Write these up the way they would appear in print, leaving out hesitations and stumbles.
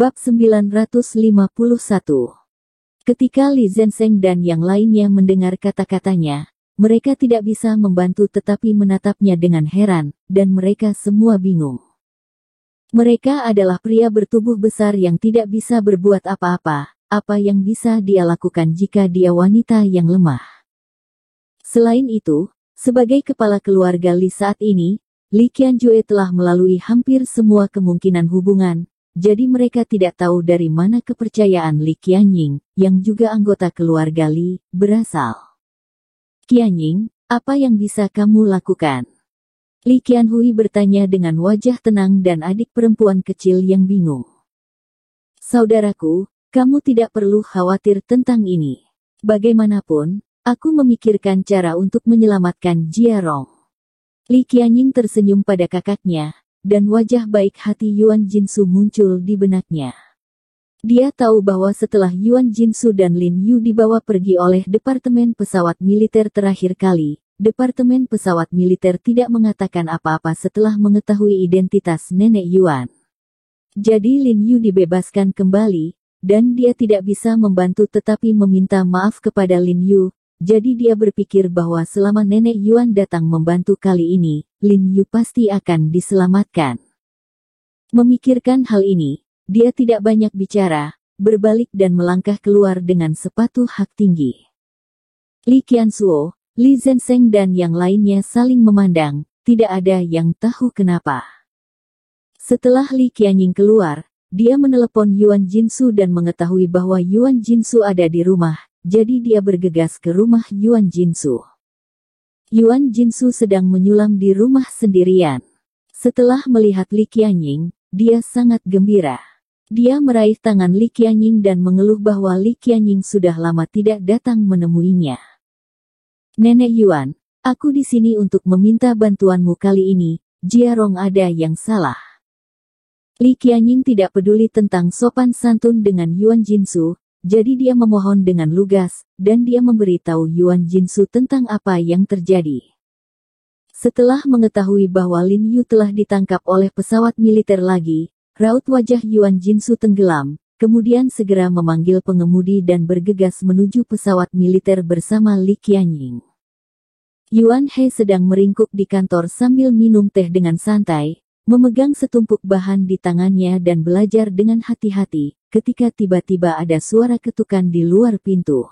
Bab 951. Ketika Li Zhensheng dan yang lainnya mendengar kata-katanya, mereka tidak bisa membantu tetapi menatapnya dengan heran, dan mereka semua bingung. Mereka adalah pria bertubuh besar yang tidak bisa berbuat apa-apa. Apa yang bisa dia lakukan jika dia wanita yang lemah? Selain itu, sebagai kepala keluarga Li saat ini, Li Qianjue telah melalui hampir semua kemungkinan hubungan. Jadi mereka tidak tahu dari mana kepercayaan Li Qianying, yang juga anggota keluarga Li, berasal. Qianying, apa yang bisa kamu lakukan? Li Qianhui bertanya dengan wajah tenang dan adik perempuan kecil yang bingung. Saudaraku, kamu tidak perlu khawatir tentang ini. Bagaimanapun, aku memikirkan cara untuk menyelamatkan Jia Rong. Li Qianying tersenyum pada kakaknya, dan wajah baik hati Yuan Jinsu muncul di benaknya. Dia tahu bahwa setelah Yuan Jinsu dan Lin Yu dibawa pergi oleh Departemen Pesawat Militer terakhir kali, Departemen Pesawat Militer tidak mengatakan apa-apa setelah mengetahui identitas nenek Yuan. Jadi Lin Yu dibebaskan kembali, dan dia tidak bisa membantu tetapi meminta maaf kepada Lin Yu. Jadi dia berpikir bahwa selama nenek Yuan datang membantu kali ini, Lin Yu pasti akan diselamatkan. Memikirkan hal ini, dia tidak banyak bicara, berbalik dan melangkah keluar dengan sepatu hak tinggi. Li Qiansuo, Li Zhensheng dan yang lainnya saling memandang, tidak ada yang tahu kenapa. Setelah Li Qianying keluar, dia menelepon Yuan Jinsu dan mengetahui bahwa Yuan Jinsu ada di rumah. Jadi dia bergegas ke rumah Yuan Jinsu. Yuan Jinsu sedang menyulam di rumah sendirian. Setelah melihat Li Qianying, dia sangat gembira. Dia meraih tangan Li Qianying dan mengeluh bahwa Li Qianying sudah lama tidak datang menemuinya. Nenek Yuan, aku di sini untuk meminta bantuanmu kali ini. Jia Rong ada yang salah. Li Qianying tidak peduli tentang sopan santun dengan Yuan Jinsu. Jadi dia memohon dengan lugas, dan dia memberitahu Yuan Jinsu tentang apa yang terjadi. Setelah mengetahui bahwa Lin Yu telah ditangkap oleh pesawat militer lagi, raut wajah Yuan Jinsu tenggelam, kemudian segera memanggil pengemudi dan bergegas menuju pesawat militer bersama Li Qianying. Yuan He sedang meringkuk di kantor sambil minum teh dengan santai, memegang setumpuk bahan di tangannya dan belajar dengan hati-hati. Ketika tiba-tiba ada suara ketukan di luar pintu.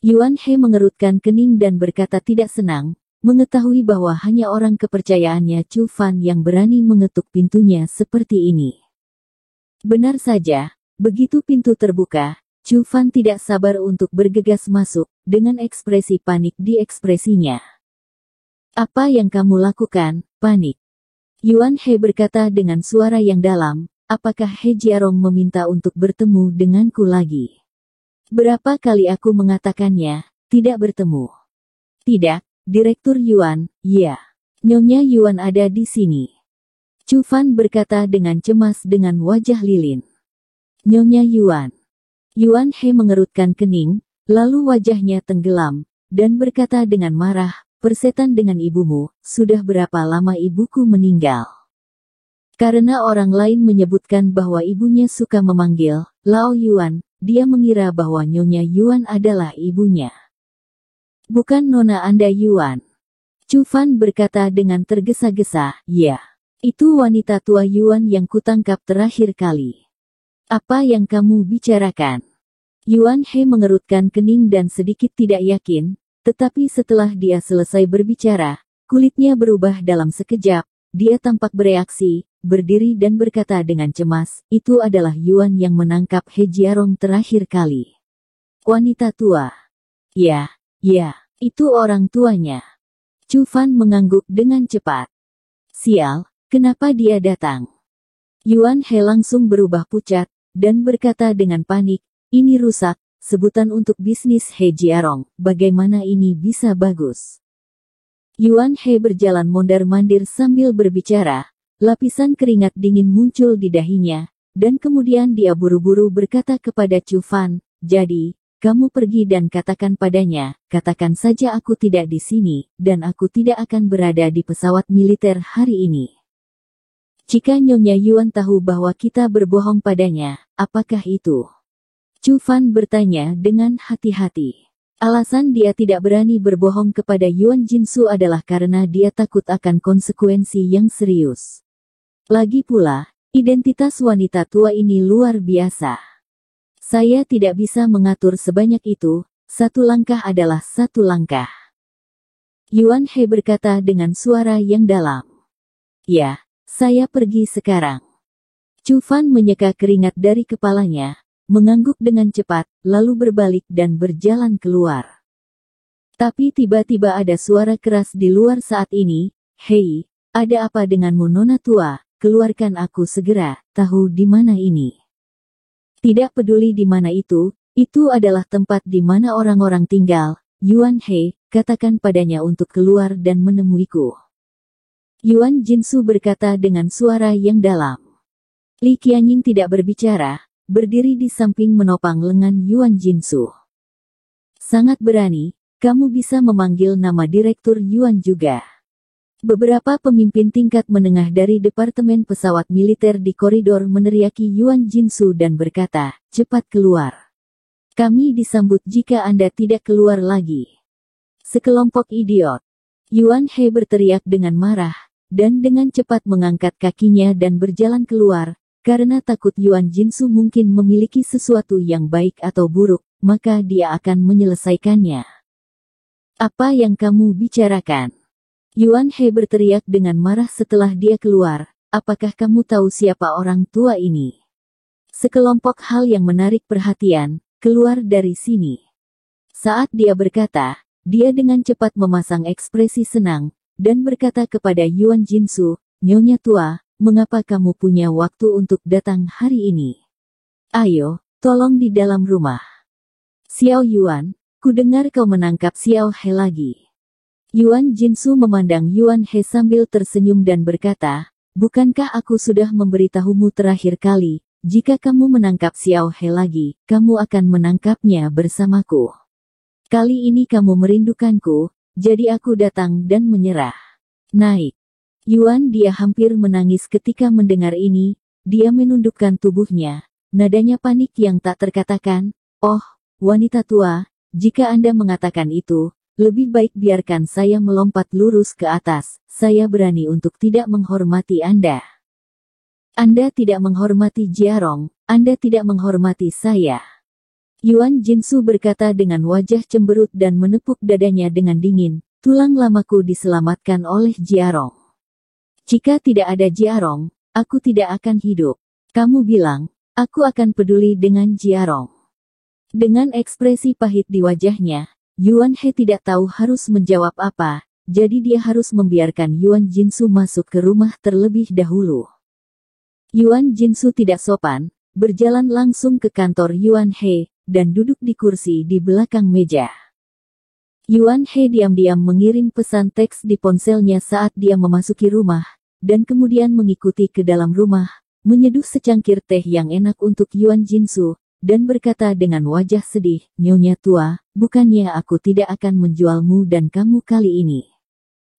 Yuan He mengerutkan kening dan berkata tidak senang, mengetahui bahwa hanya orang kepercayaannya Chu Fan yang berani mengetuk pintunya seperti ini. Benar saja, begitu pintu terbuka, Chu Fan tidak sabar untuk bergegas masuk, dengan ekspresi panik di ekspresinya. Apa yang kamu lakukan, panik? Yuan He berkata dengan suara yang dalam. Apakah He Jiarong meminta untuk bertemu denganku lagi? Berapa kali aku mengatakannya, tidak bertemu? Tidak, Direktur Yuan, ya. Nyonya Yuan ada di sini. Chu Fan berkata dengan cemas dengan wajah lilin. Nyonya Yuan. Yuan He mengerutkan kening, lalu wajahnya tenggelam, dan berkata dengan marah, persetan dengan ibumu, sudah berapa lama ibuku meninggal? Karena orang lain menyebutkan bahwa ibunya suka memanggil Lao Yuan, dia mengira bahwa Nyonya Yuan adalah ibunya. Bukan Nona Anda Yuan. Chu Fan berkata dengan tergesa-gesa, ya. Itu wanita tua Yuan yang kutangkap terakhir kali. Apa yang kamu bicarakan? Yuan He mengerutkan kening dan sedikit tidak yakin, tetapi setelah dia selesai berbicara, kulitnya berubah dalam sekejap, dia tampak bereaksi, berdiri dan berkata dengan cemas, itu adalah Yuan yang menangkap He Jiarong terakhir kali. Wanita tua. Ya, itu orang tuanya. Chu Fan mengangguk dengan cepat. Sial, kenapa dia datang? Yuan He langsung berubah pucat, dan berkata dengan panik, ini rusak, sebutan untuk bisnis He Jiarong, bagaimana ini bisa bagus? Yuan He berjalan mondar-mandir sambil berbicara. Lapisan keringat dingin muncul di dahinya, dan kemudian dia buru-buru berkata kepada Chu Fan, jadi, kamu pergi dan katakan padanya, katakan saja aku tidak di sini, dan aku tidak akan berada di pesawat militer hari ini. Jika Nyonya Yuan tahu bahwa kita berbohong padanya, apakah itu? Chu Fan bertanya dengan hati-hati. Alasan dia tidak berani berbohong kepada Yuan Jinsu adalah karena dia takut akan konsekuensi yang serius. Lagi pula, identitas wanita tua ini luar biasa. Saya tidak bisa mengatur sebanyak itu, satu langkah adalah satu langkah. Yuan He berkata dengan suara yang dalam. Ya, saya pergi sekarang. Chu Fan menyeka keringat dari kepalanya, mengangguk dengan cepat, lalu berbalik dan berjalan keluar. Tapi tiba-tiba ada suara keras di luar saat ini, "Hei, ada apa denganmu nona tua? Keluarkan aku segera, tahu di mana ini?" Tidak peduli di mana itu adalah tempat di mana orang-orang tinggal. Yuan He, katakan padanya untuk keluar dan menemuiku. Yuan Jinsu berkata dengan suara yang dalam. Li Qianying tidak berbicara, berdiri di samping menopang lengan Yuan Jinsu. Sangat berani, kamu bisa memanggil nama Direktur Yuan juga. Beberapa pemimpin tingkat menengah dari Departemen Pesawat Militer di koridor meneriaki Yuan Jinsu dan berkata, cepat keluar. Kami disambut jika Anda tidak keluar lagi. Sekelompok idiot. Yuan He berteriak dengan marah, dan dengan cepat mengangkat kakinya dan berjalan keluar, karena takut Yuan Jinsu mungkin memiliki sesuatu yang baik atau buruk, maka dia akan menyelesaikannya. Apa yang kamu bicarakan? Yuan He berteriak dengan marah setelah dia keluar, apakah kamu tahu siapa orang tua ini? Sekelompok hal yang menarik perhatian, keluar dari sini. Saat dia berkata, dia dengan cepat memasang ekspresi senang, dan berkata kepada Yuan Jinsu, Nyonya tua, mengapa kamu punya waktu untuk datang hari ini? Ayo, tolong di dalam rumah. Xiao Yuan, kudengar kau menangkap Xiao He lagi. Yuan Jinsu memandang Yuan He sambil tersenyum dan berkata, bukankah aku sudah memberitahumu terakhir kali, jika kamu menangkap Xiao He lagi, kamu akan menangkapnya bersamaku. Kali ini kamu merindukanku, jadi aku datang dan menyerah. Naik. Yuan dia hampir menangis ketika mendengar ini, dia menundukkan tubuhnya, nadanya panik yang tak terkatakan, oh, wanita tua, jika Anda mengatakan itu, lebih baik biarkan saya melompat lurus ke atas, saya berani untuk tidak menghormati Anda. Anda tidak menghormati Jiarong, Anda tidak menghormati saya. Yuan Jinsu berkata dengan wajah cemberut dan menepuk dadanya dengan dingin, tulang lamaku diselamatkan oleh Jiarong. Jika tidak ada Jiarong, aku tidak akan hidup. Kamu bilang, aku akan peduli dengan Jiarong. Dengan ekspresi pahit di wajahnya, Yuan He tidak tahu harus menjawab apa, jadi dia harus membiarkan Yuan Jinsu masuk ke rumah terlebih dahulu. Yuan Jinsu tidak sopan, berjalan langsung ke kantor Yuan He, dan duduk di kursi di belakang meja. Yuan He diam-diam mengirim pesan teks di ponselnya saat dia memasuki rumah, dan kemudian mengikuti ke dalam rumah, menyeduh secangkir teh yang enak untuk Yuan Jinsu, dan berkata dengan wajah sedih, Nyonya tua, bukannya aku tidak akan menjualmu dan kamu kali ini.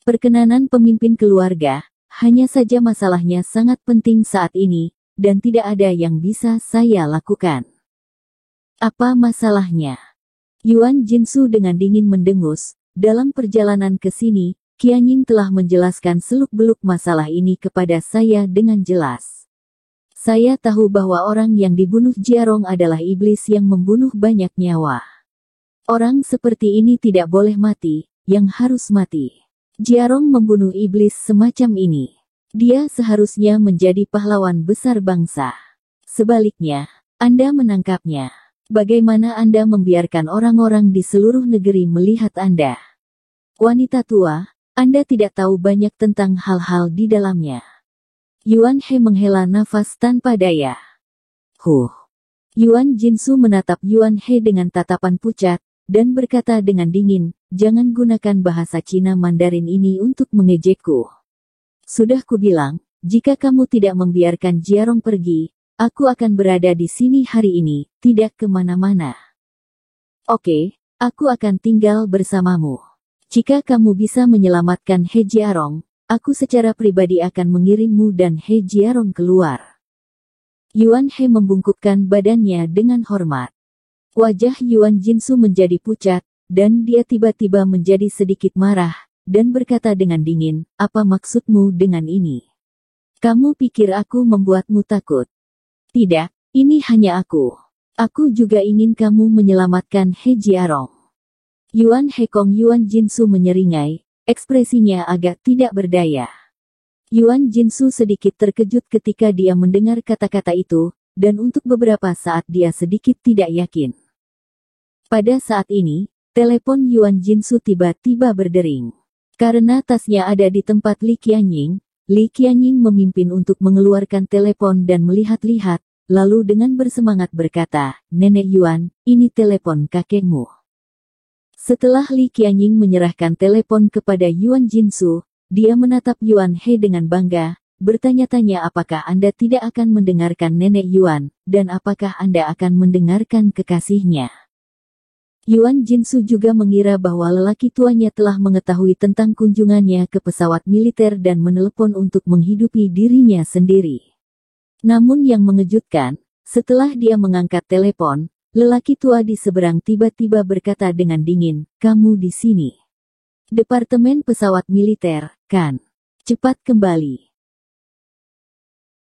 Perkenanan pemimpin keluarga, hanya saja masalahnya sangat penting saat ini, dan tidak ada yang bisa saya lakukan. Apa masalahnya? Yuan Jinsu dengan dingin mendengus, dalam perjalanan ke sini, Qianying telah menjelaskan seluk-beluk masalah ini kepada saya dengan jelas. Saya tahu bahwa orang yang dibunuh Jiarong adalah iblis yang membunuh banyak nyawa. Orang seperti ini tidak boleh mati, yang harus mati. Jiarong membunuh iblis semacam ini. Dia seharusnya menjadi pahlawan besar bangsa. Sebaliknya, Anda menangkapnya. Bagaimana Anda membiarkan orang-orang di seluruh negeri melihat Anda? Wanita tua, Anda tidak tahu banyak tentang hal-hal di dalamnya. Yuan He menghela nafas tanpa daya. Yuan Jinsu menatap Yuan He dengan tatapan pucat, dan berkata dengan dingin, jangan gunakan bahasa Cina Mandarin ini untuk mengejekku. Sudah kubilang, jika kamu tidak membiarkan Jiarong pergi, aku akan berada di sini hari ini, tidak kemana-mana. Oke, aku akan tinggal bersamamu. Jika kamu bisa menyelamatkan He Jiarong, Aku secara pribadi akan mengirimmu dan He Jiarong keluar. Yuan He membungkukkan badannya dengan hormat. Wajah Yuan Jinsu menjadi pucat, dan dia tiba-tiba menjadi sedikit marah, dan berkata dengan dingin, apa maksudmu dengan ini? Kamu pikir aku membuatmu takut? Tidak, ini hanya aku. Aku juga ingin kamu menyelamatkan He Jiarong. Yuan Hekong Yuan Jinsu menyeringai, ekspresinya agak tidak berdaya. Yuan Jinsu sedikit terkejut ketika dia mendengar kata-kata itu, dan untuk beberapa saat dia sedikit tidak yakin. Pada saat ini, telepon Yuan Jinsu tiba-tiba berdering. Karena tasnya ada di tempat Li Qianying memimpin untuk mengeluarkan telepon dan melihat-lihat, lalu dengan bersemangat berkata, Nenek Yuan, ini telepon kakekmu. Setelah Li Qianying menyerahkan telepon kepada Yuan Jinsu, dia menatap Yuan He dengan bangga, bertanya-tanya apakah Anda tidak akan mendengarkan Nenek Yuan, dan apakah Anda akan mendengarkan kekasihnya. Yuan Jinsu juga mengira bahwa lelaki tuanya telah mengetahui tentang kunjungannya ke pesawat militer dan menelepon untuk menghidupi dirinya sendiri. Namun yang mengejutkan, setelah dia mengangkat telepon, lelaki tua di seberang tiba-tiba berkata dengan dingin, kamu di sini. Departemen pesawat militer, kan? Cepat kembali.